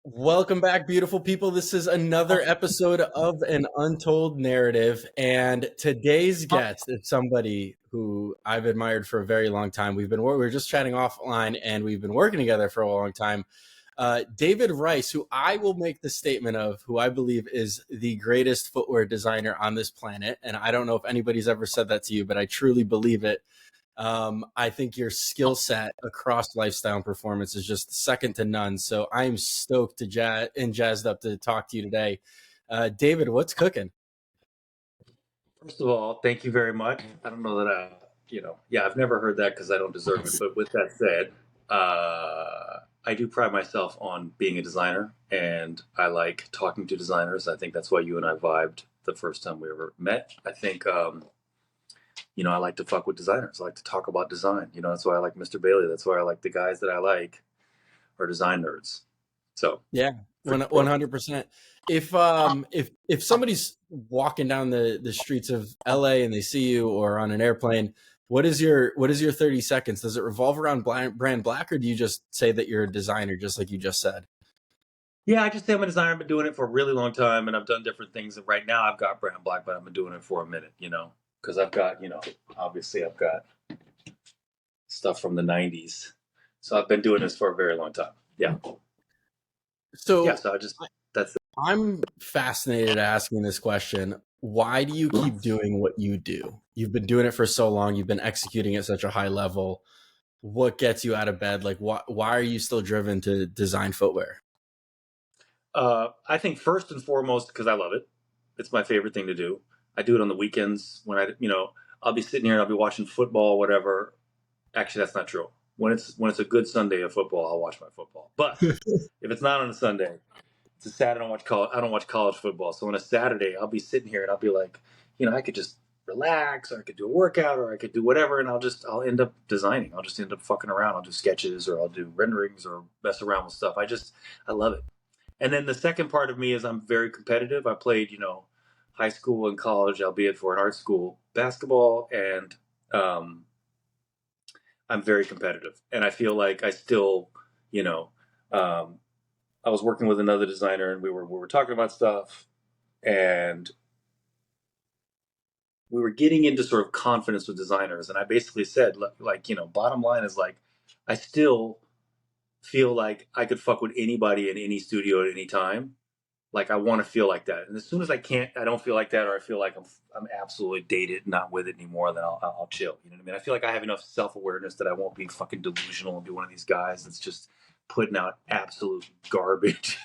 Welcome back, beautiful people. This is another episode of An Untold Narrative. And today's guest is somebody who I've admired for a very long time. We were just chatting offline and we've been working together for a long time. David Rice, who I will make the statement of, who I believe is the greatest footwear designer on this planet. And I don't know if anybody's ever said that to you, but I truly believe it. I think your skill set across lifestyle and performance is just second to none. So I'm stoked to and jazzed up to talk to you today. David, what's cooking? First of all, thank you very much. I don't know that I've never heard that because I don't deserve it. But with that said, I do pride myself on being a designer, and I like talking to designers. I think that's why you and I vibed the first time we ever met. I think, I like to fuck with designers. I like to talk about design. That's why I like Mr. Bailey. That's why I like the guys that I like are design nerds. So, Yeah, for sure. 100%. If somebody's walking down the streets of LA and they see you or on an airplane, what is your 30 seconds? Does it revolve around BrandBlack, or do you just say that you're a designer, just like you just said? Yeah, I just say I'm a designer. I've been doing it for a really long time, and I've done different things. And right now, I've got BrandBlack, but I've been doing it for a minute, because I've got, obviously, I've got stuff from the '90s, so I've been doing this for a very long time. Yeah, yeah. So So I just that's I'm fascinated asking this question. Why do you it. keep doing what you do? You've been doing it for so long. You've been executing at such a high level. What gets you out of bed? Like, why are you still driven to design footwear? I think first and foremost because I love it. It's my favorite thing to do. I do it on the weekends when I'll be sitting here and I'll be watching football, whatever. Actually, that's not true. When it's a good Sunday of football, I'll watch my football. But if it's not on a Sunday, it's a Saturday. I don't watch college football. So on a Saturday, I'll be sitting here and I'll be like, I could just relax, or I could do a workout, or I could do whatever, and I'll end up designing. I'll just end up fucking around. I'll do sketches, or I'll do renderings, or mess around with stuff. I love it. And then the second part of me is I'm very competitive. I played, high school and college, albeit for an art school, basketball, and um, I'm very competitive. And I feel like I still, you know, um, I was working with another designer, and we were talking about stuff, and we were getting into sort of confidence with designers. And I basically said, like, bottom line is like, I still feel like I could fuck with anybody in any studio at any time. Like I want to feel like that. And as soon as I don't feel like that, or I feel like I'm absolutely dated, not with it anymore, then I'll chill. You know what I mean? I feel like I have enough self awareness that I won't be fucking delusional and be one of these guys that's just putting out absolute garbage.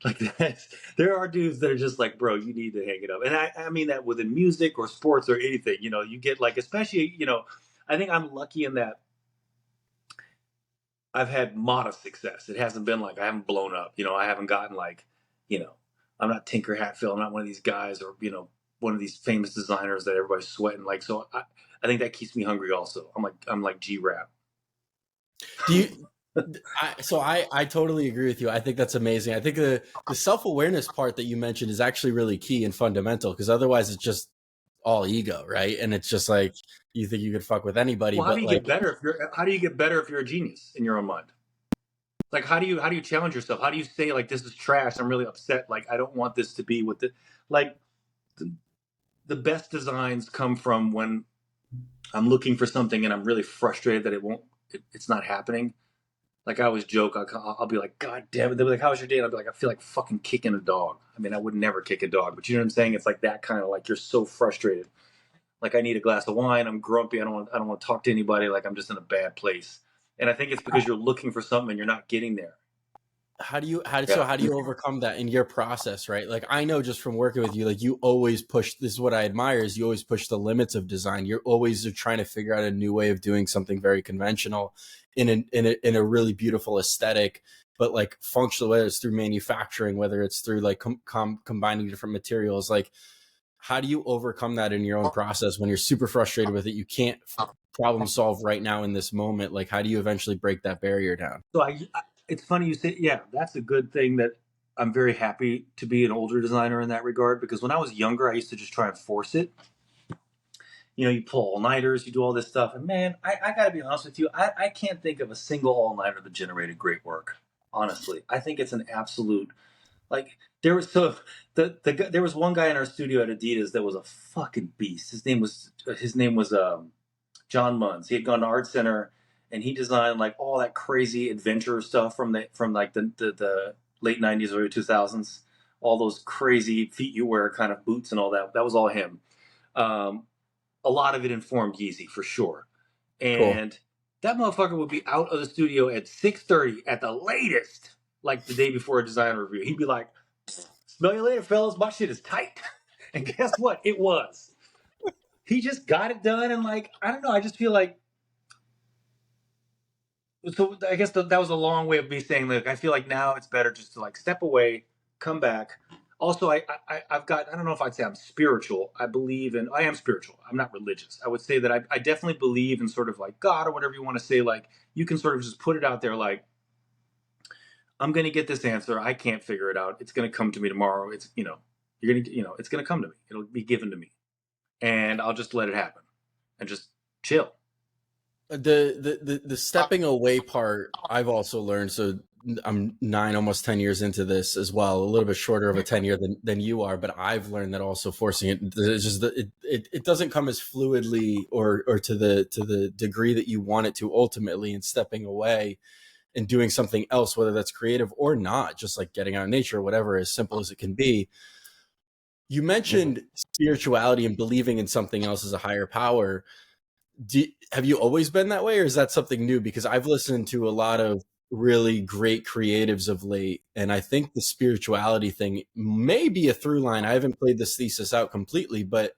Like that. There are dudes that are just like, bro, you need to hang it up. And I mean that within music or sports or anything. You get like, especially, I think I'm lucky in that I've had modest success. It hasn't been like I haven't blown up. I haven't gotten like, you know, I'm not Tinker Hatfield. I'm not one of these guys, or one of these famous designers that everybody's sweating. Like, so I think that keeps me hungry. Also, I'm like G-Rap. Do you? I totally agree with you. I think that's amazing. I think the self awareness part that you mentioned is actually really key and fundamental, because otherwise it's just all ego, right? And it's just like you think you could fuck with anybody, Well, how do but you like, get better if you're a genius in your own mind? Like, how do you challenge yourself? How do you say like this is trash? I'm really upset. Like, I don't want this to be what like the, the best designs come from when I'm looking for something and I'm really frustrated that it's not happening. Like I always joke, I'll be like, God damn it. They'll be like, how was your day? And I'll be like, I feel like fucking kicking a dog. I mean, I would never kick a dog, but you know what I'm saying? It's like that kind of like you're so frustrated. Like I need a glass of wine. I'm grumpy. I don't want to talk to anybody. Like I'm just in a bad place. And I think it's because you're looking for something and you're not getting there. Yeah. how do you overcome that in your process, right? Like I know just from working with you, like you always push, this is what I admire, is you always push the limits of design. You're always trying to figure out a new way of doing something very conventional in a really beautiful aesthetic, but like functional, whether it's through manufacturing, whether it's through like combining different materials. Like how do you overcome that in your own process when you're super frustrated with it? You can't problem solve right now in this moment. Like how do you eventually break that barrier down? So it's funny you say, yeah, that's a good thing that I'm very happy to be an older designer in that regard, because when I was younger, I used to just try and force it. You pull all nighters, you do all this stuff. And man, I got to be honest with you, I can't think of a single all nighter that generated great work. Honestly, I think it's an absolute like there was so there was one guy in our studio at Adidas that was a fucking beast. His name was John Munns. He had gone to Art Center and he designed like all that crazy adventure stuff from like the late '90s, early 2000s. All those crazy feet you wear kind of boots and all that. That was all him. Um, a lot of it informed Yeezy for sure. Cool. And that motherfucker would be out of the studio at 6:30 at the latest, like the day before a design review. He'd be like, "Smell you later, fellas. My shit is tight." And guess what? It was. He just got it done, and like I don't know. I just feel like so. I guess that was a long way of me saying, look, I feel like now it's better just to like step away, come back. Also, I've got, I don't know if I'd say I'm spiritual. I am spiritual. I'm not religious. I would say that I definitely believe in sort of like God or whatever you want to say. Like you can sort of just put it out there like, I'm going to get this answer. I can't figure it out. It's going to come to me tomorrow. You're going to, it's going to come to me. It'll be given to me. And I'll just let it happen and just chill. The stepping away part I've also learned. So I'm 9, almost 10 years into this as well, a little bit shorter of a tenure than you are, but I've learned that also forcing it's just it doesn't come as fluidly or to the degree that you want it to ultimately, and stepping away and doing something else, whether that's creative or not, just like getting out in nature, whatever, as simple as it can be. You mentioned spirituality and believing in something else as a higher power. Have you always been that way, or is that something new? Because I've listened to a lot of really great creatives of late, and I think the spirituality thing may be a through line. I haven't played this thesis out completely, but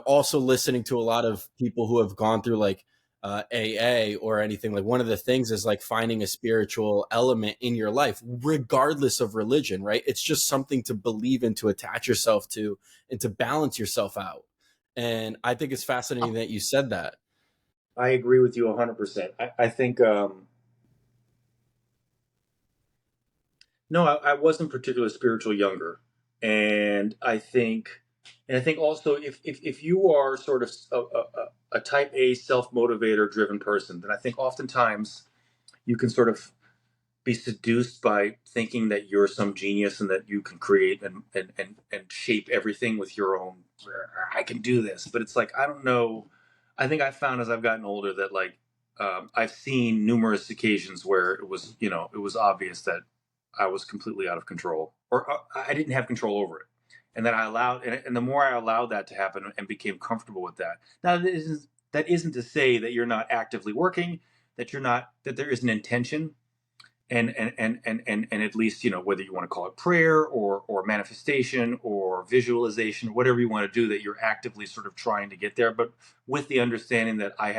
also listening to a lot of people who have gone through like AA or anything, like one of the things is like finding a spiritual element in your life, regardless of religion, right? It's just something to believe in, to attach yourself to, and to balance yourself out. And I think it's fascinating that you said that. I agree with you 100%. I think, no, I wasn't particularly spiritual younger. And I think also if you are sort of a type A self motivator driven person, then I think oftentimes you can sort of be seduced by thinking that you're some genius and that you can create and shape everything with your own, I can do this. But it's like, I don't know. I think I found as I've gotten older that like I've seen numerous occasions where it was obvious that I was completely out of control or I didn't have control over it. And then I allowed, and the more I allowed that to happen and became comfortable with that. Now, that isn't to say that you're not actively working, that there is an intention and at least whether you want to call it prayer or manifestation or visualization, whatever you want to do, that you're actively sort of trying to get there, but with the understanding that I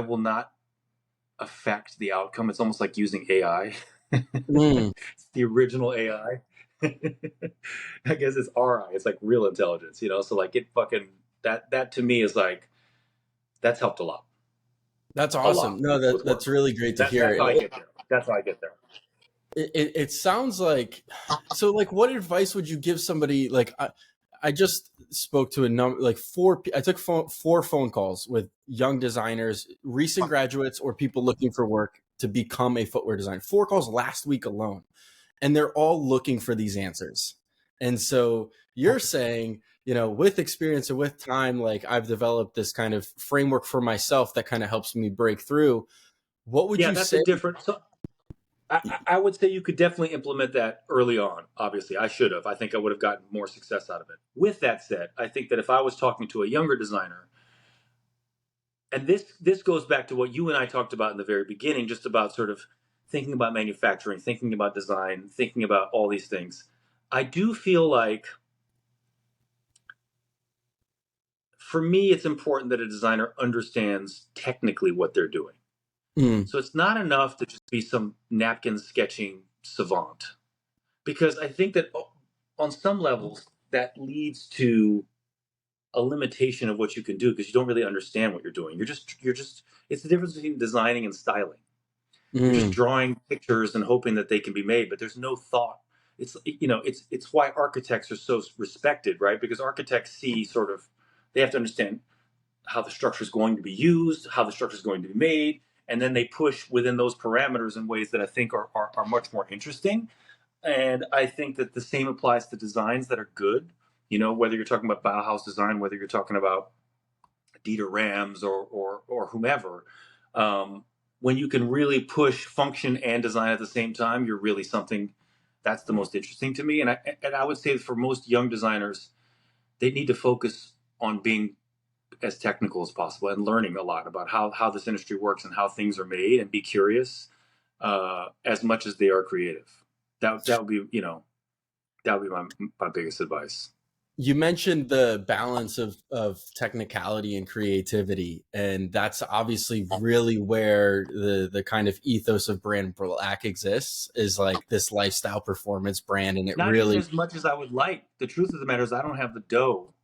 will not affect the outcome. It's almost like using AI. Mm, It's the original AI. I guess it's RI. It's like real intelligence, so like it fucking that to me is like that's helped a lot. that's A awesome. lot No, with that's work. really great to That's how I hear. get there. That's how I get there. It sounds like, so like, what advice would you give somebody? Like I just spoke to a number, like I took four phone calls with young designers, recent graduates, or people looking for work to become a footwear designer. 4 calls last week alone, and they're all looking for these answers. And so you're saying, with experience and with time, like I've developed this kind of framework for myself that kind of helps me break through. What would Yeah, you that's a say? different. So I would say you could definitely implement that early on. Obviously, I should have. I think I would have gotten more success out of it. With that said, I think that if I was talking to a younger designer, and this goes back to what you and I talked about in the very beginning, just about sort of thinking about manufacturing, thinking about design, thinking about all these things. I do feel like for me, it's important that a designer understands technically what they're doing. Mm, So it's not enough to just be some napkin sketching savant, because I think that on some levels that leads to a limitation of what you can do because you don't really understand what you're doing. You're just it's the difference between designing and styling. You're just mm, drawing pictures and hoping that they can be made, but there's no thought. It's why architects are so respected, right? Because architects see sort of, they have to understand how the structure is going to be used, how the structure is going to be made, and then they push within those parameters in ways that I think are much more interesting. And I think that the same applies to designs that are good. Whether you're talking about Bauhaus design, whether you're talking about Dieter Rams or whomever, when you can really push function and design at the same time, you're really something that's the most interesting to me. And I would say for most young designers, they need to focus on being as technical as possible and learning a lot about how this industry works and how things are made, and be curious as much as they are creative. That would be my biggest advice. You mentioned the balance of technicality and creativity, and that's obviously really where the kind of ethos of BrandBlack exists, is like this lifestyle performance brand. And it Not even really, as much as I would like. The truth of the matter is I don't have the dough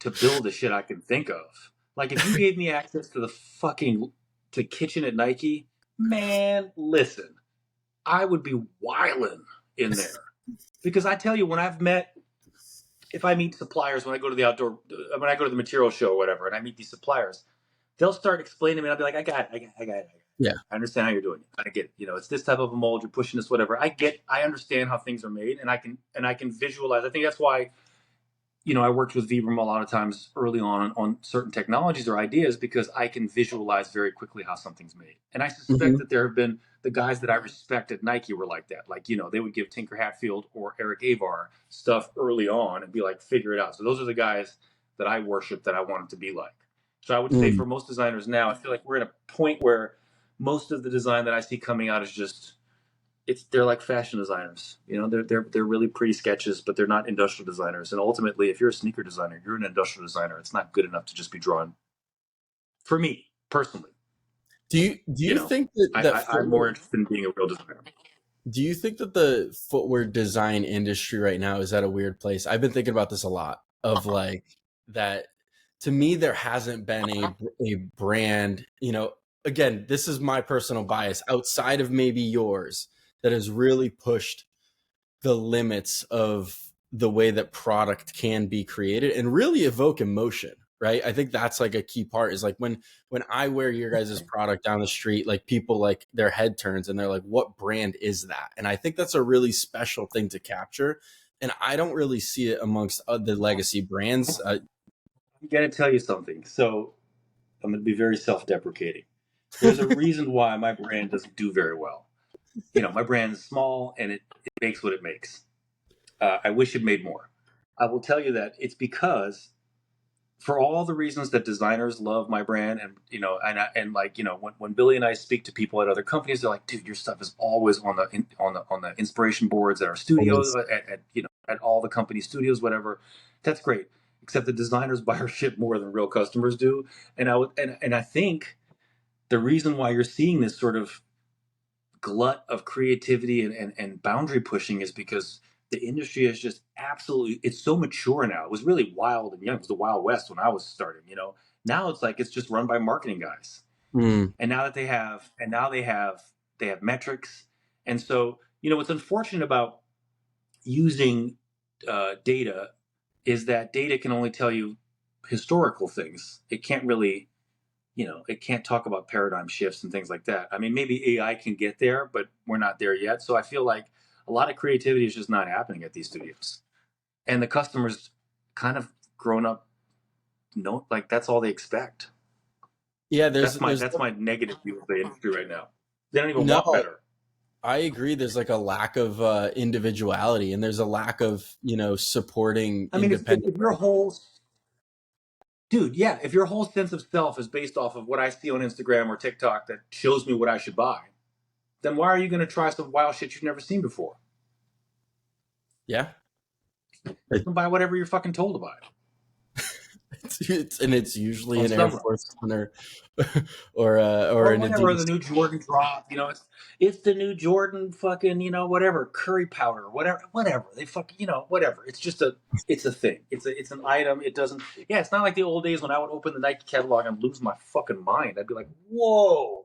to build the shit I can think of. Like, if you gave me access to the kitchen at Nike, man, listen, I would be wildin' in there. Because I tell you, if I meet suppliers, when I go to the material show or whatever, and I meet these suppliers, they'll start explaining to me, and I'll be like, I got it. yeah. I understand how you're doing it. I get it. It's this type of a mold, you're pushing this, whatever. I understand how things are made, and I can visualize. I think that's why, I worked with Vibram a lot of times early on certain technologies or ideas, because I can visualize very quickly how something's made. And I suspect that there have been the guys that I respect at Nike were like that. Like, they would give Tinker Hatfield or Eric Avar stuff early on and be like, figure it out. So those are the guys that I worship, that I wanted to be like. So I would say for most designers now, I feel like we're at a point where most of the design that I see coming out is just, they're like fashion designers. They're really pretty sketches, but they're not industrial designers. And ultimately, if you're a sneaker designer, you're an industrial designer. It's not good enough to just be drawn. For me personally, Do you think that I'm more interested in being a real designer. Do you think that the footwear design industry right now is at a weird place? I've been thinking about this a lot, of like that. To me, there hasn't been a brand, again, this is my personal bias, outside of maybe yours, that has really pushed the limits of the way that product can be created and really evoke emotion, right? I think that's like a key part, is like when I wear your guys' product down the street, like people, like their head turns and they're like, what brand is that? And I think that's a really special thing to capture. And I don't really see it amongst the legacy brands. I got to tell you something. So I'm going to be very self-deprecating. There's a reason why my brand doesn't do very well. My brand is small and it makes what it makes. I wish it made more. I will tell you that it's because, for all the reasons that designers love my brand, and when Billy and I speak to people at other companies, they're like, dude, your stuff is always on the inspiration boards at our studios, at all the company studios, whatever. That's great. Except the designers buy our shit more than real customers do. And I think the reason why you're seeing this sort of glut of creativity and boundary pushing is because the industry is just absolutely, it's so mature now. It was really wild and young. It was the Wild West when I was starting, Now it's like, it's just run by marketing guys. And now they have metrics. And so, what's unfortunate about using data is that data can only tell you historical things. It can't really, it can't talk about paradigm shifts and things like that. I mean, maybe AI can get there, but we're not there yet. So I feel like a lot of creativity is just not happening at these studios. And the customers kind of grown up, like that's all they expect. Yeah, that's my negative view of the industry right now. They don't even want better. I agree. There's like a lack of individuality, and there's a lack of, supporting. I mean, if your whole if your whole sense of self is based off of what I see on Instagram or TikTok that shows me what I should buy, then why are you going to try some wild shit you've never seen before? Yeah. Buy whatever you're fucking told to buy. It's usually an Air Force One or an Adidas. Or the new Jordan drop, it's the new Jordan fucking, whatever, curry powder, whatever. They fucking, whatever. It's just it's a thing. It's an item. It doesn't, it's not like the old days when I would open the Nike catalog and lose my fucking mind. I'd be like, whoa,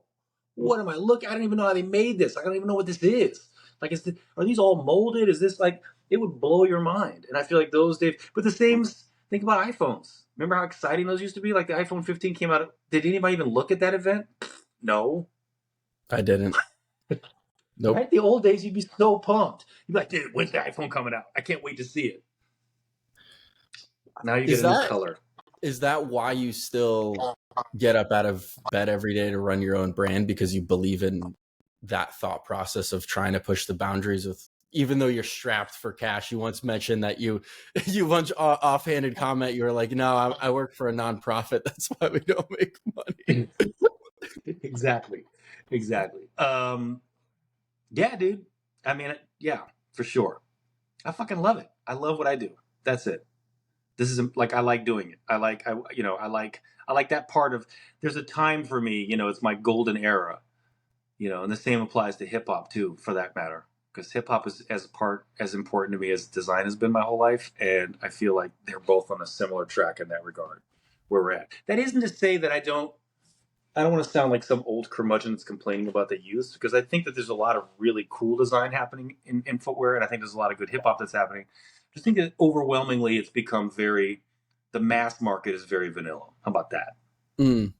what am I looking? I don't even know how they made this. I don't even know what this is. Like, are these all molded? Is this like, it would blow your mind. And I feel like those days, but the same, think about iPhones. Remember how exciting those used to be? Like the iPhone 15 came out. Did anybody even look at that event? No. I didn't. Nope. Right? The old days, you'd be so pumped. You'd be like, dude, when's the iPhone coming out? I can't wait to see it. Now you get Is a new that color. is that why you still get up out of bed every day to run your own brand, because you believe in that thought process of trying to push the boundaries with, even though you're strapped for cash? You once mentioned that you once offhanded comment, you were like, no, I work for a nonprofit, that's why we don't make money. Exactly. Exactly. Yeah, dude. I mean, yeah, for sure. I fucking love it. I love what I do. That's it. This is like, I like doing it. I like that part of, there's a time for me, it's my golden era, and the same applies to hip hop too, for that matter, because hip hop is as important to me as design has been my whole life. And I feel like they're both on a similar track in that regard, where we're at. That isn't to say that I don't want to sound like some old curmudgeon that's complaining about the youth, because I think that there's a lot of really cool design happening in footwear, and I think there's a lot of good hip hop that's happening. I just think that overwhelmingly it's become the mass market is very vanilla. How about that? Mm,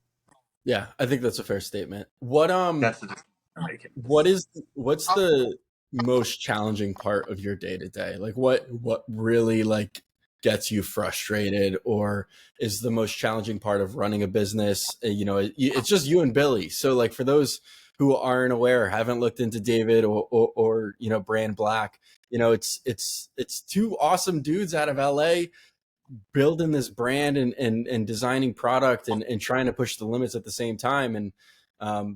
yeah, I think that's a fair statement. That's the decision I'm making. What's the most challenging part of your day to day? Like what really like gets you frustrated, or is the most challenging part of running a business? It's just you and Billy. So like for those who aren't aware, haven't looked into David or BrandBlack, it's two awesome dudes out of LA building this brand and designing product and trying to push the limits at the same time. And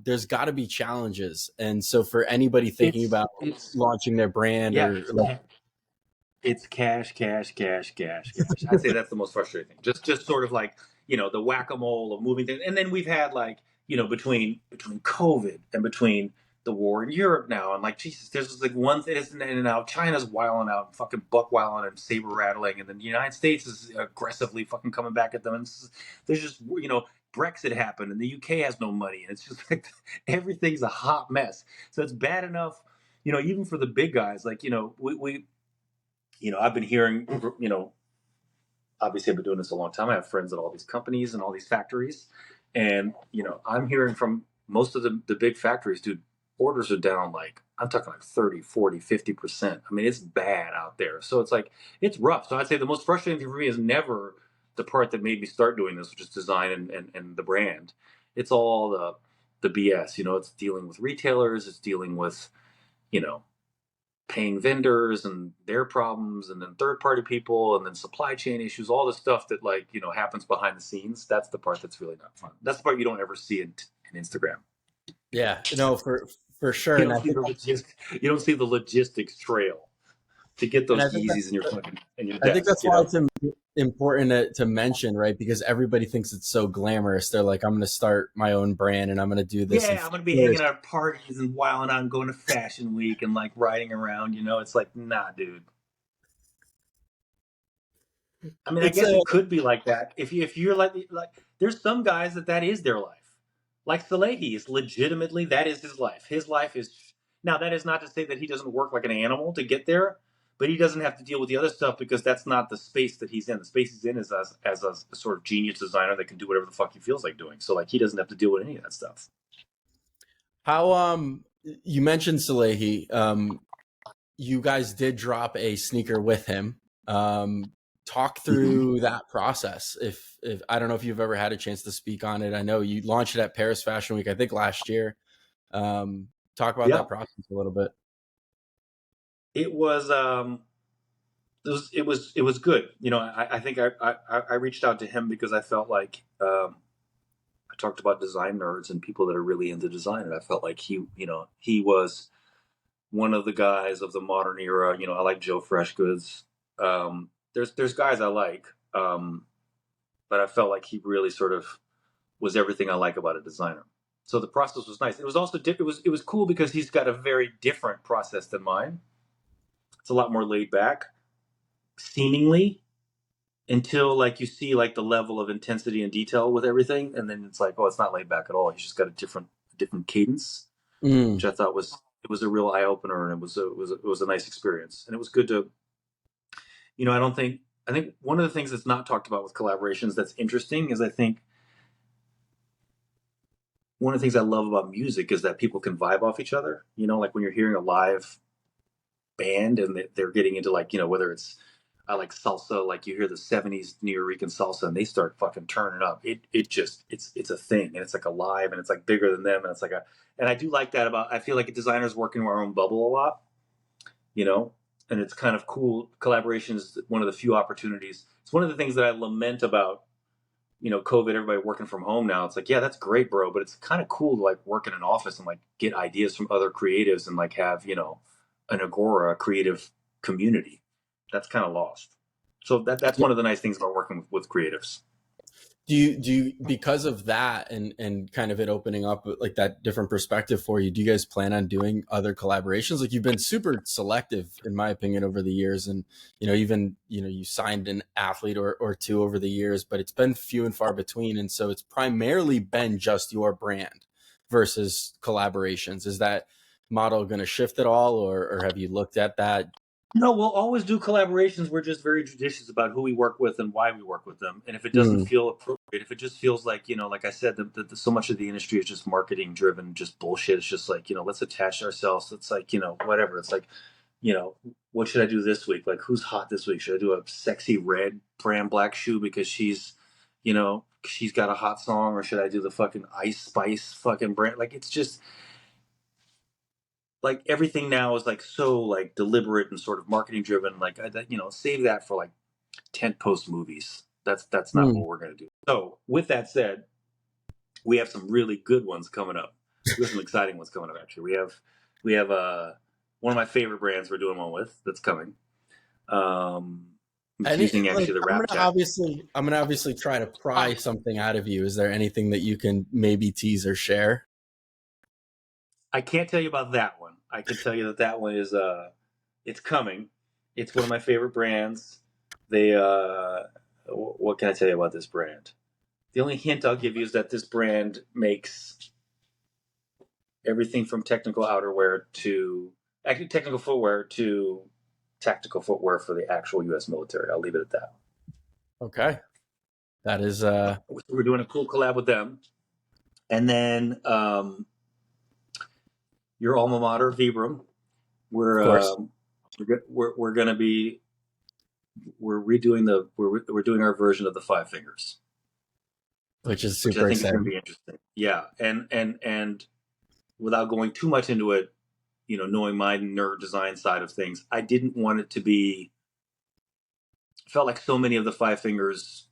there's got to be challenges. And so for anybody thinking It's about it's launching their brand, yeah, or like, it's cash, cash, cash, cash, cash. I'd say that's the most frustrating thing. Just sort of like, the whack-a-mole of moving things. And then we've had like, between COVID and between the war in Europe now, and like Jesus, there's just like one thing isn't in and out. China's wilding out, fucking buck wilding and saber rattling, and then the United States is aggressively fucking coming back at them. And there's just Brexit happened, and the UK has no money, and it's just like everything's a hot mess. So it's bad enough, even for the big guys. Like we I've been hearing, obviously I've been doing this a long time. I have friends at all these companies and all these factories. And, I'm hearing from most of the big factories, dude, orders are down like, I'm talking like 30, 40, 50%. I mean, it's bad out there. So it's like, it's rough. So I'd say the most frustrating thing for me is never the part that made me start doing this, which is design and the brand. It's all the BS, it's dealing with retailers, it's dealing with, you know, paying vendors and their problems, and then third party people, and then supply chain issues, all the stuff that happens behind the scenes. That's the part that's really not fun. That's the part you don't ever see in Instagram. yeah, for sure. You And don't I see think, you don't see the logistics trail to get and those I think Yeezys in your fucking in your I think desk. that's why it's important to mention, right? Because everybody thinks it's so glamorous. They're like, I'm going to start my own brand and I'm going to do this. And Yeah, I'm gonna be hanging out at parties and wilding out and going to Fashion Week and like riding around. It's like, nah, dude. I mean, I it's guess a it could be like that if you're like there's some guys that is their life. Like Salehi is legitimately that is his life. His life is now that is not to say that he doesn't work like an animal to get there, but he doesn't have to deal with the other stuff because that's not the space that he's in. The space he's in is as a sort of genius designer that can do whatever the fuck he feels like doing. So like he doesn't have to deal with any of that stuff. how you mentioned Salehi. You guys did drop a sneaker with him. Talk through that process. If I don't know if you've ever had a chance to speak on it. I know you launched it at Paris Fashion Week, I think last year. Talk about Yeah, that process a little bit. it was it was good. I think I reached out to him because I felt like I talked about design nerds and people that are really into design, and I felt like he was one of the guys of the modern era. I like Joe Freshgoods. There's guys I like, but I felt like he really sort of was everything I like about a designer. So the process was nice. It was also it was cool because he's got a very different process than mine. It's a lot more laid back, seemingly, until like you see like the level of intensity and detail with everything, and then it's like, oh, it's not laid back at all. He's just got a different cadence, which Mm. I thought was a real eye opener, and it was a nice experience, and it was good to I think one of the things that's not talked about with collaborations that's interesting is I think one of the things I love about music is that people can vibe off each other. You know, like when you're hearing a live band and they're getting into like, you know, whether it's I like salsa, like you hear the '70s New Yorican salsa and they start fucking turning up. It just it's a thing and it's like alive and it's like bigger than them and it's like a and I do like that about I feel like designers work in our own bubble a lot, you know, and it's kind of cool. Collaboration is one of the few opportunities. It's one of the things that I lament about, you know, COVID, everybody working from home now. It's like, yeah, that's great, bro, but it's kind of cool to like work in an office and like get ideas from other creatives and like have, you know, an agora, a creative community. That's kind of lost. So that's one of the nice things about working with creatives. Do you because of that and kind of it opening up like that different perspective for you, do you guys plan on doing other collaborations? Like you've been super selective in my opinion over the years, and you know, even you know, you signed an athlete or two over the years, but it's been few and far between, and so it's primarily been just your brand versus collaborations. Is that model going to shift at all, or have you looked at that? No, we'll always do collaborations. We're just very judicious about who we work with and why we work with them. And if it doesn't Hmm. feel appropriate, if it just feels like, you know, like I said, so much of the industry is just marketing driven, just bullshit. It's just like, you know, let's attach ourselves. It's like, you know, whatever. It's like, you know, what should I do this week? Like, who's hot this week? Should I do a sexy red BrandBlack shoe because she's, you know, she's got a hot song, or should I do the fucking Ice Spice fucking brand? Like, it's just like everything now is like so like deliberate and sort of marketing driven. Like, you know, save that for like tent post movies. That's not Hmm. what we're gonna do. So, with that said, we have some really good ones coming up. We have some exciting ones coming up. Actually, we have one of my favorite brands we're doing one with that's coming. I'm And it, teasing like actually the rap jacket. I'm gonna obviously try to pry something out of you. Is there anything that you can maybe tease or share? I can't tell you about that one. I can tell you that that one is it's coming. It's one of my favorite brands. They what can I tell you about this brand? The only hint I'll give you is that this brand makes everything from technical outerwear to actually technical footwear to tactical footwear for the actual U.S. military. I'll leave it at that. Okay, that is We're doing a cool collab with them, and then your alma mater, Vibram. of We're course, we're gonna be we're redoing we're doing our version of the Five Fingers, which is which I super think is going to exciting. be interesting. Yeah, and without going too much into it, you know, knowing my nerd design side of things, I didn't want it to be. Felt like so many of the Five Fingers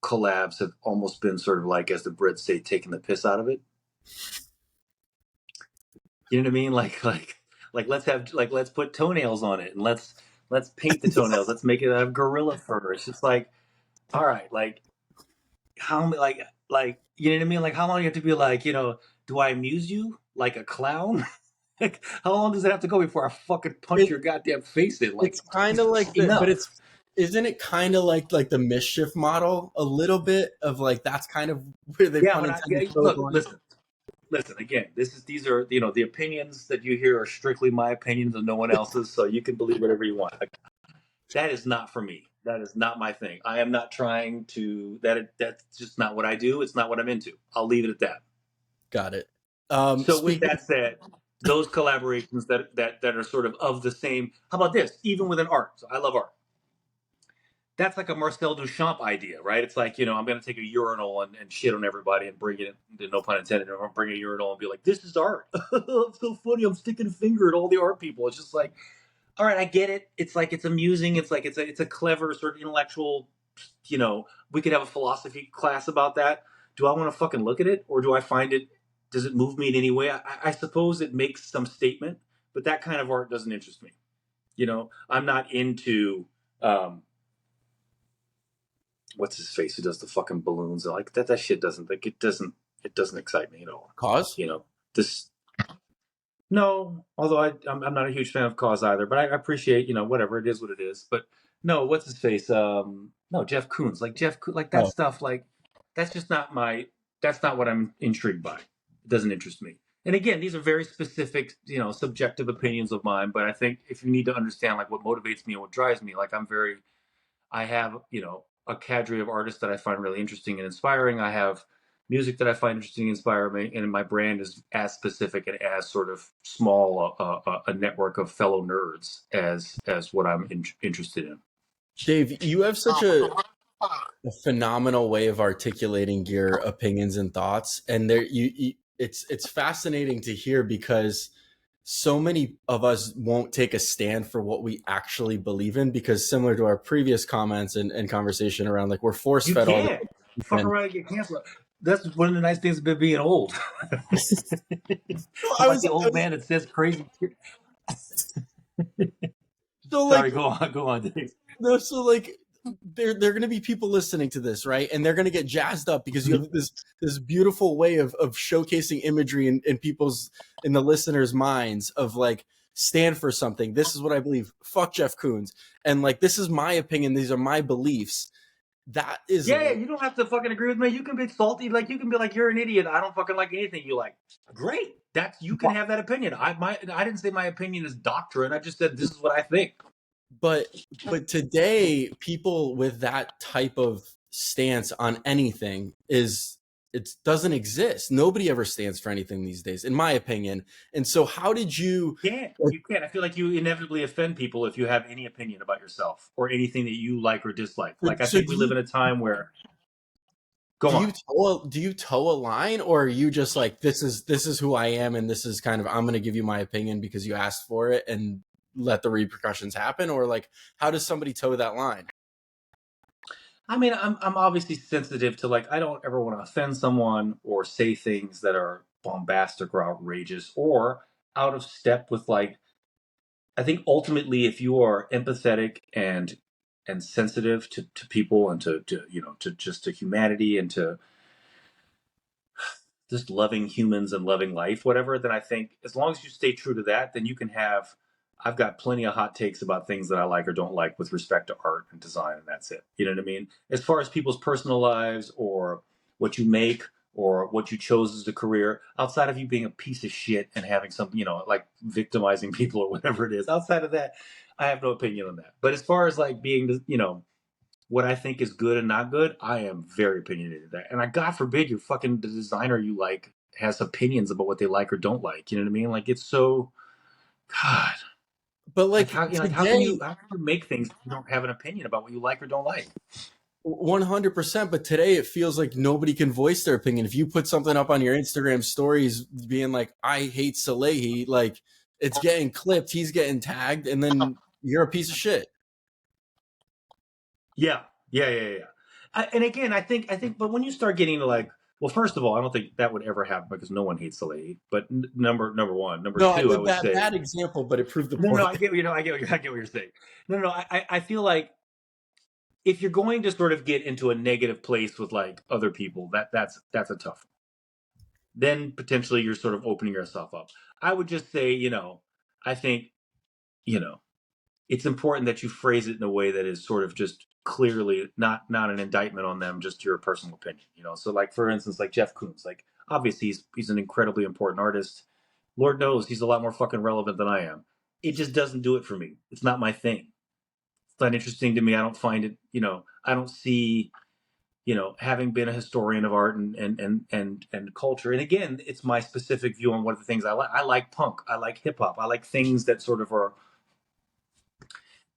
collabs have almost been sort of like, as the Brits say, taking the piss out of it. You know what I mean? Like let's put toenails on it and let's paint the toenails. Let's make it out of gorilla fur. It's just like, all right, like how like you know what I mean? Like how long do you have to be like, you know, do I amuse you like a clown? Like how long does it have to go before I fucking punch It your goddamn face in? Like it's kind of like the, but enough. it's isn't it kind of like the mischief model a little bit of like that's kind of where they Yeah, pun but intended throw the look, line. listen. Again, these are, you know, the opinions that you hear are strictly my opinions and no one else's. So you can believe whatever you want. Like, that is not for me. That is not my thing. I am not trying to. That's just not what I do. It's not what I'm into. I'll leave it at that. Got it. So with Speaking, that said, those collaborations that are sort of the same. How about this? Even with an art. So I love art. That's like a Marcel Duchamp idea, right? It's like, you know, I'm going to take a urinal and shit on everybody and bring it, no pun intended, or bring a urinal and be like, this is art. It's so funny. I'm sticking a finger at all the art people. It's just like, all right, I get it. It's like, it's amusing. It's like, it's a clever sort of intellectual, you know, we could have a philosophy class about that. Do I want to fucking look at it, or do I find it, does it move me in any way? I suppose it makes some statement, but that kind of art doesn't interest me. You know, I'm not into, um, what's his face who does the fucking balloons, like that shit doesn't, like, it doesn't excite me at all. cause You know, this, no, although I'm not a huge fan of Cause either, but I appreciate, you know, whatever, it is what it is. But no, what's his face, no, Jeff Koons, like like that oh, stuff, like that's just not my, that's not what I'm intrigued by. It doesn't interest me. And again, these are very specific, you know, subjective opinions of mine, but I think if you need to understand like what motivates me and what drives me, like I have, you know, a cadre of artists that I find really interesting and inspiring. I have, music that I find interesting, inspire me, and my brand is as specific and as sort of small a network of fellow nerds as what I'm interested in. Dave, you have such a phenomenal way of articulating your opinions and thoughts, and it's fascinating to hear because so many of us won't take a stand for what we actually believe in, because similar to our previous comments and conversation around, like, we're force You fed all can't. this. You fuck And around and get canceled. That's one of the nice things about being old. I I'm like was, the I old was man that says crazy shit. so Sorry, like, go on, Dave. no, so like, they're going to be people listening to this, right? And they're going to get jazzed up because you have this beautiful way of showcasing imagery in people's, in the listeners' minds, of like, stand for something. This is what I believe. Fuck Jeff Koons. And like, this is my opinion. These are my beliefs. That is, Yeah, you don't have to fucking agree with me. You can be salty, like you can be like, you're an idiot. I don't fucking like anything you like. Great, that's you can have that opinion. I didn't say my opinion is doctrine. I just said this is what I think. but today, people with that type of stance on anything is, it doesn't exist. Nobody ever stands for anything these days, in my opinion. And so how did you, You can't. I feel like you inevitably offend people if you have any opinion about yourself or anything that you like or dislike. Like I so think we live in a time where go on. do you toe a line, or are you just like, this is who I am, and this is kind of, I'm going to give you my opinion because you asked for it, and let the repercussions happen? Or like, how does somebody toe that line? I mean, I'm obviously sensitive to, like, I don't ever want to offend someone or say things that are bombastic or outrageous or out of step with, like, I think ultimately if you are empathetic and sensitive to people and to to just to humanity and to just loving humans and loving life, whatever, then I think as long as you stay true to that, then you can have. I've got plenty of hot takes about things that I like or don't like with respect to art and design, and that's it. You know what I mean? As far as people's personal lives or what you make or what you chose as a career, outside of you being a piece of shit and having some, like victimizing people or whatever it is, outside of that, I have no opinion on that. But as far as like being, what I think is good and not good, I am very opinionated that. And God forbid your fucking the designer you like has opinions about what they like or don't like. You know what I mean? Like it's so God. But Like like, how can today, you make things if you don't have an opinion about what you like or don't like? 100%. But today it feels like nobody can voice their opinion. If you put something up on your Instagram stories being like, I hate Salehi, like, it's getting clipped, he's getting tagged, and then you're a piece of shit. Yeah, yeah. And again, I think, but when you start getting to like, well, first of all, I don't think that would ever happen because no one hates the lady. But number one, number No, two, I would bad, say, bad example, but it proved the no, point. I get, I get what you're saying. No, I feel like if you're going to sort of get into a negative place with like other people, that's a tough one. Then potentially you're sort of opening yourself up. I would just say, I think, you know, it's important that you phrase it in a way that is sort of just clearly not an indictment on them, just your personal opinion. So like for instance, like Jeff Koons, like obviously he's an incredibly important artist. Lord knows he's a lot more fucking relevant than I am. It just doesn't do it for me. It's not my thing. It's not interesting to me. I don't find it, I don't see, having been a historian of art and culture. And again, it's my specific view on what the things I like. I like punk. I like hip hop. I like things that sort of are.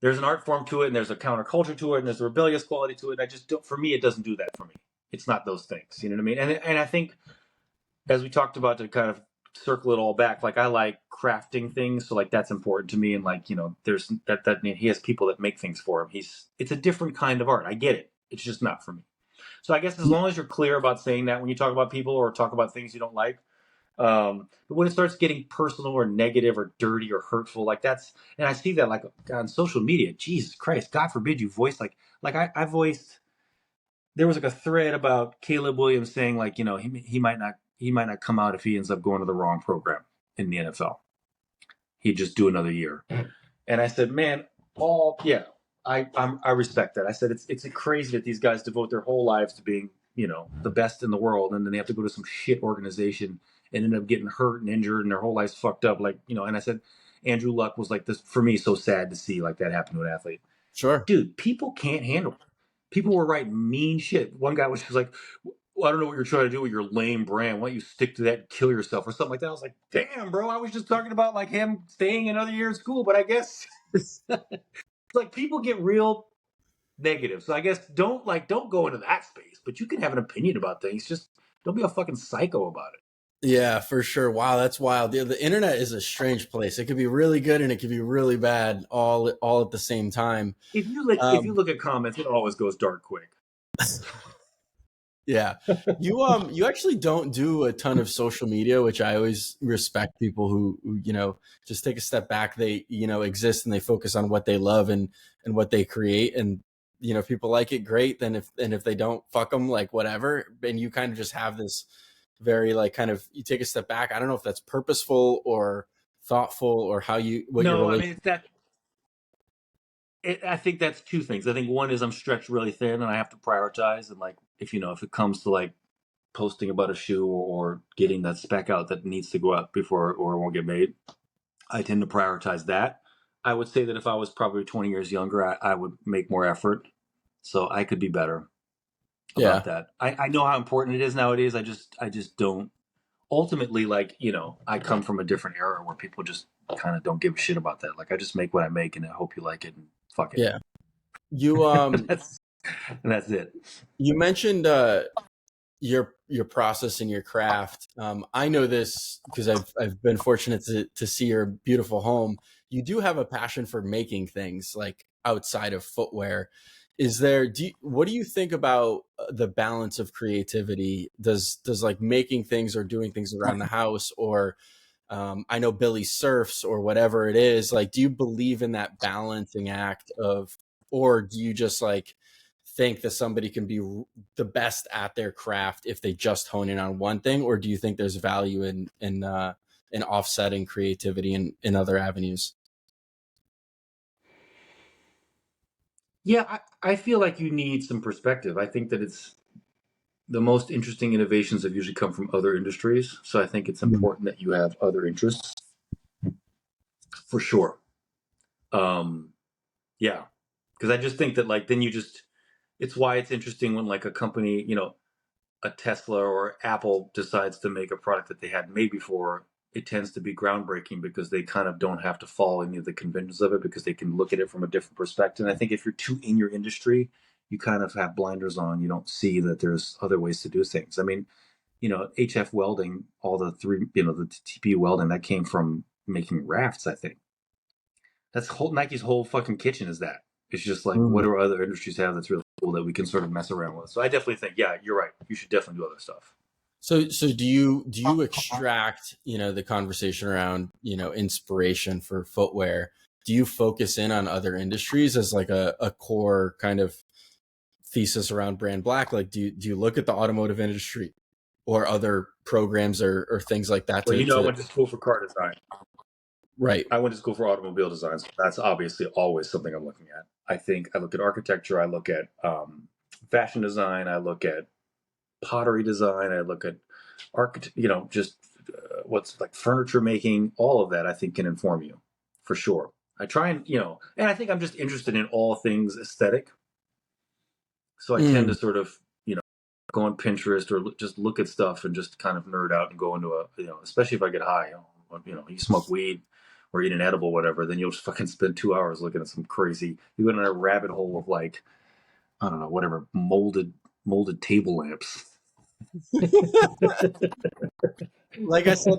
There's an art form to it, and there's a counterculture to it, and there's a rebellious quality to it. I just don't. For me, it doesn't do that for me. It's not those things. You know what I mean? And I think as we talked about to kind of circle it all back, like I like crafting things, so like that's important to me. And like there's that he has people that make things for him. It's a different kind of art. I get it. It's just not for me. So I guess as long as you're clear about saying that when you talk about people or talk about things you don't like, but when it starts getting personal or negative or dirty or hurtful, like that's, and I see that like on social media, Jesus Christ, God forbid you voice like I voiced, there was like a thread about Caleb Williams saying like, he might not come out if he ends up going to the wrong program in the NFL. He'd just do another year. And I said, man, yeah, I respect that. I said it's crazy that these guys devote their whole lives to being the best in the world, and then they have to go to some shit organization and end up getting hurt and injured, and their whole life's fucked up. Like and I said, Andrew Luck was like this for me, so sad to see like that happen to an athlete. Sure. Dude, people can't handle it. People were writing mean shit. One guy was just like, well, I don't know what you're trying to do with your lame brand. Why don't you stick to that and kill yourself or something like that? I was like, damn, bro, I was just talking about like him staying another year in school, but I guess it's like people get real negative. So I guess don't go into that space, but you can have an opinion about things. Just don't be a fucking psycho about it. Yeah, for sure. Wow, that's wild. The internet is a strange place. It could be really good and it could be really bad all at the same time. If you look at comments, it always goes dark quick. Yeah. You actually don't do a ton of social media, which I always respect people who, just take a step back. They, exist and they focus on what they love and what they create. And, if people like it, great. Then if they don't, fuck them, like whatever. And you kind of just have this very like kind of, you take a step back. I don't know if that's purposeful or thoughtful or what your No, I relationship. mean it's that. I think that's two things. I think one is I'm stretched really thin and I have to prioritize. And like if it comes to like posting about a shoe or getting that spec out that needs to go out before or it won't get made, I tend to prioritize that. I would say that if I was probably 20 years younger, I would make more effort. So I could be better Yeah. about that. I know how important it is nowadays. I just don't. Ultimately, like, I come from a different era where people just kind of don't give a shit about that. Like I just make what I make and I hope you like it and fuck it. Yeah. You, that's that's it. you mentioned, your process and your craft. I know this because I've been fortunate to see your beautiful home. You do have a passion for making things like outside of footwear. What do you think about the balance of creativity? Does like making things or doing things around the house or I know Billy surfs or whatever it is, like, do you believe in that balancing act of, or do you just like think that somebody can be the best at their craft if they just hone in on one thing? Or do you think there's value in offsetting creativity in other avenues? Yeah, I feel like you need some perspective. I think that it's the most interesting innovations have usually come from other industries. So I think it's Mhm. important that you have other interests for sure. Um, yeah, because I just think that like then it's why it's interesting when like a company, a Tesla or Apple decides to make a product that they hadn't made before. It tends to be groundbreaking because they kind of don't have to follow any of the conventions of it because they can look at it from a different perspective. And I think if you're too in your industry, you kind of have blinders on. You don't see that there's other ways to do things. I mean, HF welding, all the the TP welding that came from making rafts. I think that's Nike's whole fucking kitchen is that. It's just like, what Mm. do other industries have that's really cool that we can sort of mess around with? So I definitely think, yeah, you're right. You should definitely do other stuff. So do you extract, the conversation around, inspiration for footwear? Do you focus in on other industries as like a core kind of thesis around BrandBlack? Like, do you look at the automotive industry or other programs or things like that Well, I to went to school for car design. right? I went to school for automobile design. So that's obviously always something I'm looking at. I think I look at architecture. I look at fashion design. I look at pottery design. I look at just what's like furniture making. All of that I think can inform you for sure. I try and I think I'm just interested in all things aesthetic. So I tend to Mm. sort of, go on Pinterest or just look at stuff and just kind of nerd out and go into especially if I get high, you smoke weed or eat an edible, whatever, then you'll just fucking spend 2 hours looking at some crazy, you go in a rabbit hole of like, I don't know, whatever, molded table lamps. Like I said,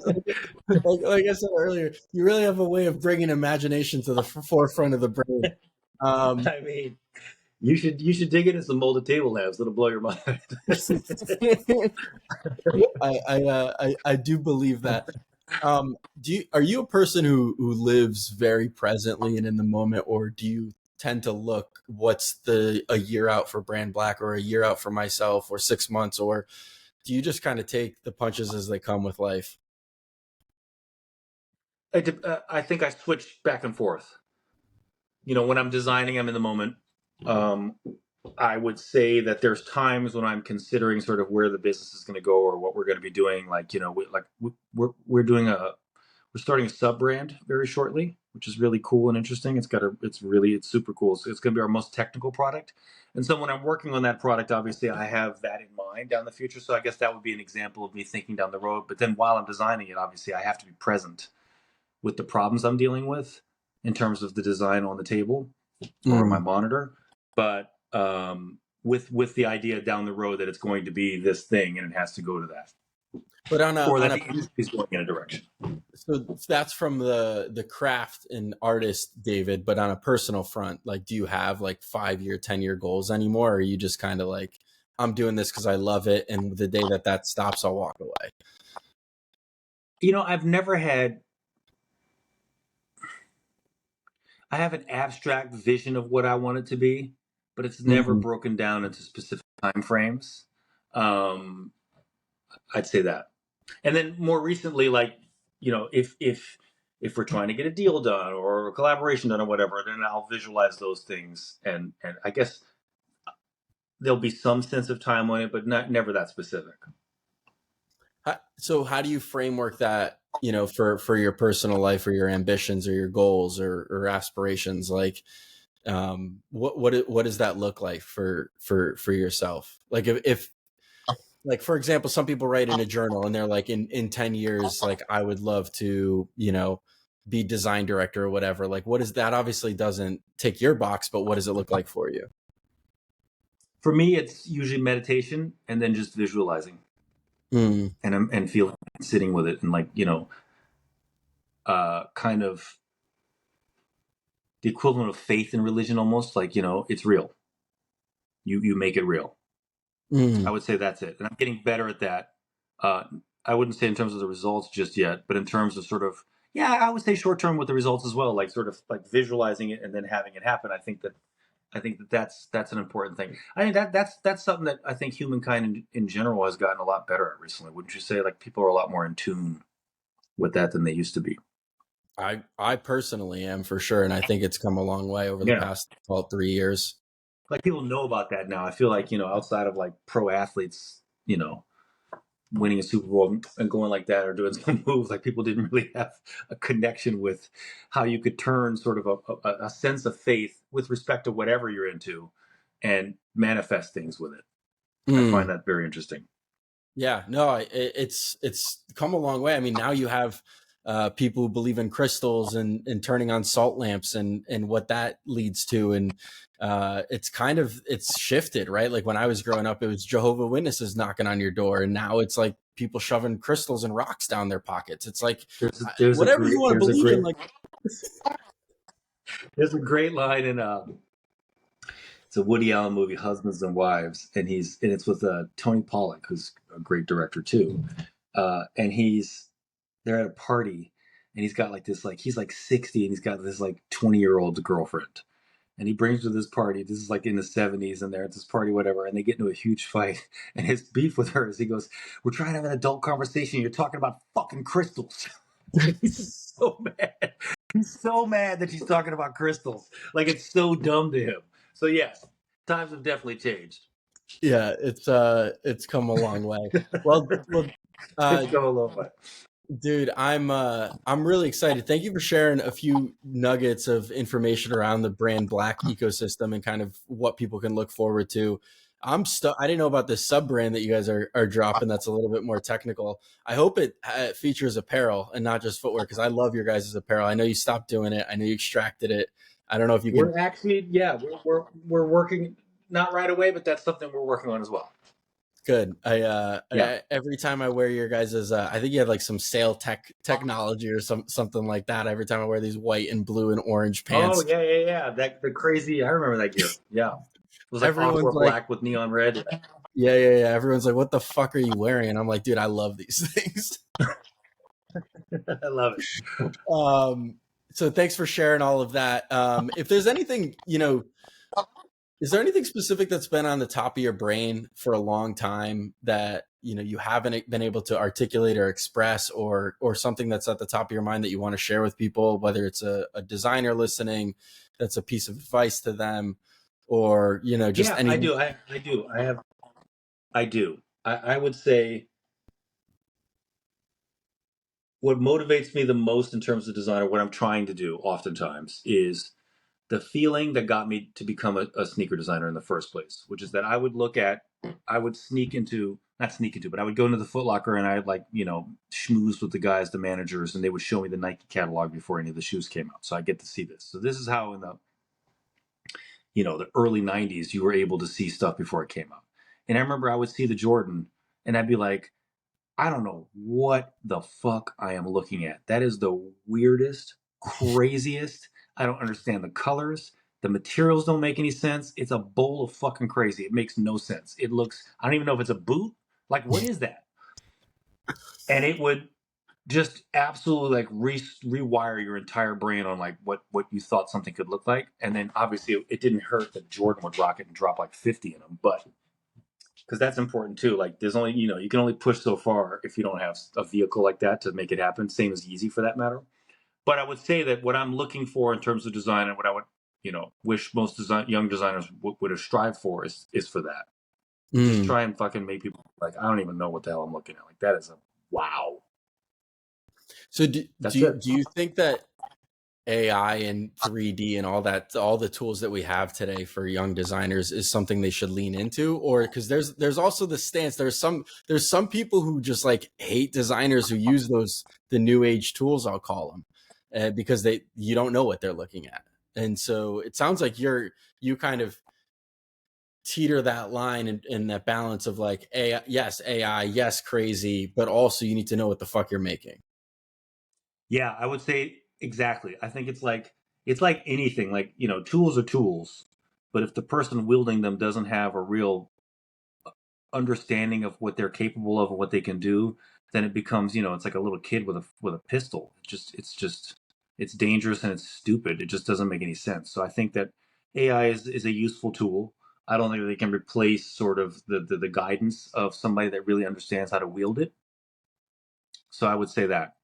like I said earlier, you really have a way of bringing imagination to the forefront of the brain. Um, I mean, you should dig into some molded table lamps. It'll blow your mind. I do believe that. Are you a person who lives very presently and in the moment, or do you tend to look what's a year out for BrandBlack or a year out for myself or 6 months, or do you just kind of take the punches as they come with life? I think I switch back and forth. When I'm designing, I'm in the moment. Um, I would say that there's times when I'm considering sort of where the business is going to go or what we're going to be doing. Like, we're doing we're starting a sub brand very shortly, which is really cool and interesting. It's super cool. So it's going to be our most technical product. And so when I'm working on that product, obviously I have that in mind down the future. So I guess that would be an example of me thinking down the road. But then while I'm designing it, obviously I have to be present with the problems I'm dealing with in terms of the design on the table or my monitor. But with the idea down the road that it's going to be this thing and it has to go to that. But Or that the industry is going in a direction. so that's from the craft and artist, David. But on a personal front, like, do you have like 5-year, 10-year goals anymore? Or are you just kind of like, I'm doing this because I love it, and the day that stops, I'll walk away? I've never had. I have an abstract vision of what I want it to be, but it's never broken down into specific time frames. I'd say that. And then more recently, like, if we're trying to get a deal done or a collaboration done or whatever, then I'll visualize those things, and I guess there'll be some sense of time on it, but never that specific. So how do you framework that, for your personal life or your ambitions or your goals or aspirations? Like, what does that look like for yourself? Like, if like, for example, some people write in a journal and they're like, in 10 years, like, I would love to, be design director or whatever. Like, what is that? Obviously doesn't tick your box, but what does it look like for you? For me, it's usually meditation and then just visualizing and feeling, sitting with it, and like, kind of the equivalent of faith in religion, almost like, it's real. You make it real. I would say that's it. And I'm getting better at that. I wouldn't say in terms of the results just yet, but in terms of sort of, yeah, I would say short term with the results as well, like sort of like visualizing it and then having it happen. I think that's an important thing. I think that's something that I think humankind in general has gotten a lot better at recently. Wouldn't you say? Like, people are a lot more in tune with that than they used to be. I personally am, for sure. And I think it's come a long way over the past 3 years. Like, people know about that now. I feel like, outside of like pro athletes, winning a Super Bowl and going like that or doing some moves, like, people didn't really have a connection with how you could turn sort of a sense of faith with respect to whatever you're into and manifest things with it. I find that very interesting. Yeah, no, it's come a long way. I mean, now you have people who believe in crystals and turning on salt lamps and what that leads to. And it's shifted, right? Like, when I was growing up, it was Jehovah's Witnesses knocking on your door. And now it's like people shoving crystals and rocks down their pockets. It's like, whatever you want to believe in. Like, there's a great line in it's a Woody Allen movie, Husbands and Wives, and it's with Tony Pollak, who's a great director too, and they're at a party, and he's got like this, like, he's like 60 and he's got this like 20-year-old girlfriend, and he brings her to this party. This is like in the 70s, and they're at this party, whatever, and they get into a huge fight, and his beef with her is, he goes, "We're trying to have an adult conversation, you're talking about fucking crystals." He's so mad. He's so mad that she's talking about crystals. Like, it's so dumb to him. So yes, times have definitely changed. Yeah, it's come a long way. Well, It's come a long way. dude, I'm really excited. Thank you for sharing a few nuggets of information around the BrandBlack ecosystem and kind of what people can look forward to. I didn't know about this sub brand that you guys are dropping. That's a little bit more technical. I hope it features apparel and not just footwear, because I love your guys' apparel. I know you stopped doing it. I know you extracted it. I don't know if you can. We're actually, we're working, not right away, but that's something we're working on as well. Good. Every time I wear your guys', I think you have like some sale technology or something like that. Every time I wear these white and blue and orange pants. Oh yeah. The crazy. I remember that gear. Yeah, it was like aqua black with neon red. Yeah. Everyone's like, "What the fuck are you wearing?" And I'm like, "Dude, I love these things." I love it. So thanks for sharing all of that. If there's anything, is there anything specific that's been on the top of your brain for a long time that, you haven't been able to articulate or express, or something that's at the top of your mind that you want to share with people, whether it's a designer listening, that's a piece of advice to them, or, just any. I do. I do. I would say what motivates me the most in terms of design, or what I'm trying to do oftentimes, is the feeling that got me to become a sneaker designer in the first place, which is that I would sneak into, not sneak into, but I would go into the Foot Locker and I'd like, schmooze with the guys, the managers, and they would show me the Nike catalog before any of the shoes came out. So I get to see this. So this is how in the early 90s, you were able to see stuff before it came out. And I remember I would see the Jordan and I'd be like, I don't know what the fuck I am looking at. That is the weirdest, craziest. I don't understand the colors. The materials don't make any sense. It's a bowl of fucking crazy. It makes no sense. It looks, I don't even know if it's a boot. Like, what is that? And it would just absolutely like rewire your entire brain on like what you thought something could look like. And then obviously it didn't hurt that Jordan would rock it and drop like 50 in them, but because that's important too. Like there's only, you can only push so far if you don't have a vehicle like that to make it happen. Same as Yeezy for that matter. But I would say that what I'm looking for in terms of design and what I would, wish most young designers would strive for is for that. Just try and fucking make people like, I don't even know what the hell I'm looking at. Like that is a wow. So do you think that AI and 3D and all that, all the tools that we have today for young designers is something they should lean into? Or because there's also the stance, there's some people who just like hate designers who use the new age tools, I'll call them, because you don't know what they're looking at. And so it sounds like you kind of teeter that line in that balance of like AI, yes, crazy, but also you need to know what the fuck you're making. Yeah, I would say exactly. I think it's like anything. Like, tools are tools, but if the person wielding them doesn't have a real understanding of what they're capable of and what they can do, then it becomes, it's like a little kid with a pistol. It's dangerous and it's stupid. It just doesn't make any sense. So I think that AI is a useful tool. I don't think they can replace sort of the guidance of somebody that really understands how to wield it. So I would say that.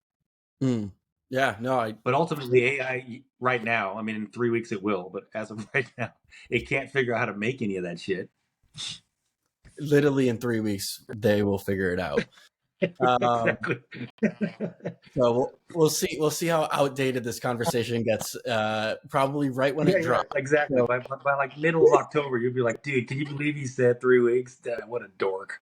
Yeah, no, But ultimately, AI right now, I mean, in 3 weeks it will, but as of right now, it can't figure out how to make any of that shit. Literally in 3 weeks, they will figure it out. Exactly. So we'll see how outdated this conversation gets. Probably right when it drops. Exactly. So, By like middle of October, you'll be like, dude, can you believe he said 3 weeks? What a dork.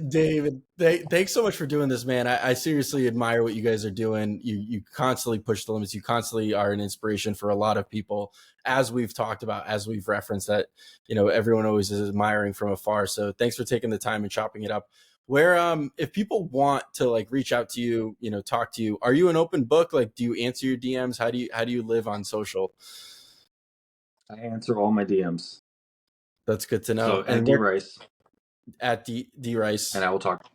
David, thanks so much for doing this, man. I seriously admire what you guys are doing. You constantly push the limits. You constantly are an inspiration for a lot of people, as we've talked about, as we've referenced, that everyone always is admiring from afar. So thanks for taking the time and chopping it up. Where if people want to like reach out to you, talk to you, are you an open book? Like, do you answer your DMs? How do you live on social? I answer all my DMs. That's good to know. So at D Rice. At D Rice. And I will talk.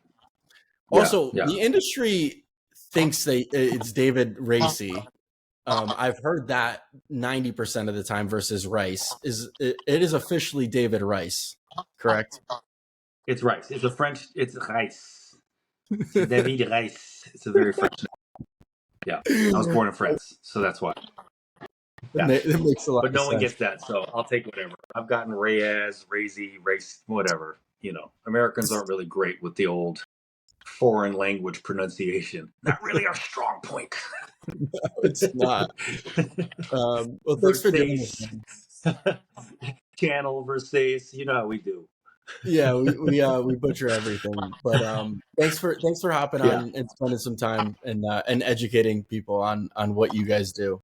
Also, the industry thinks it's David Raysee. I've heard that 90% of the time versus Rice. It is officially David Rice, correct? It's Rice. It's a French. It's Rice. It's David Rice. It's a very French name. Yeah, I was born in France, so that's why. Yeah. It makes a lot. But no one gets that, so I'll take whatever. I've gotten Raysee, Race, whatever. Americans aren't really great with the old foreign language pronunciation. Not really our strong point. No, it's not. Well, thanks for doing this. Channel Versace, you know how we do. Yeah, we butcher everything. But thanks for hopping on and spending some time and educating people on what you guys do.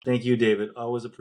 Thank you, David. Always appreciate